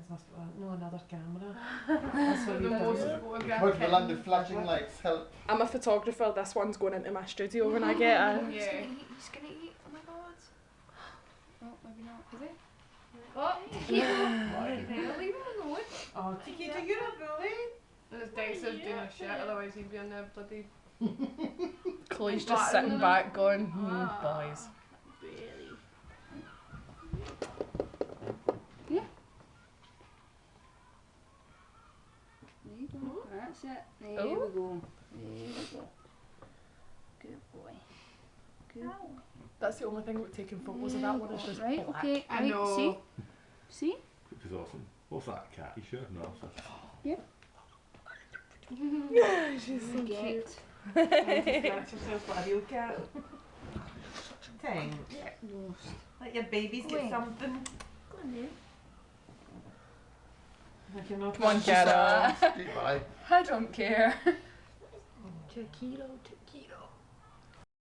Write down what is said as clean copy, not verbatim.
must no another camera. That's what The you've most done. photographed But the land kitten. of flashing lights help. I'm a photographer, this one's going into my studio when I get it. Yeah. He's gonna eat. Oh my god. Oh, maybe not. Is it? Oh, leave him alone. Oh, Chiquito, you're a bully. And his Dexter's doing a shit, otherwise he'd be on there bloody. Chloe's Batting just sitting them. back going, Ah. boys. Really? Yeah. There you go. That's it. There we go. There we go. Good boy. Good boy. That's the only thing about taking photos of that one, is just Right, black. okay. I Right, know. see? See? Which is awesome. What's that, cat? You sure? No, that's She's so Get. cute. Scratch yourself like a real cat. Thanks. Get lost. Let your babies Go get in. something. Go on then. Like you're not Come on, Kara. Goodbye. I don't care. Chiquito, Chiquito.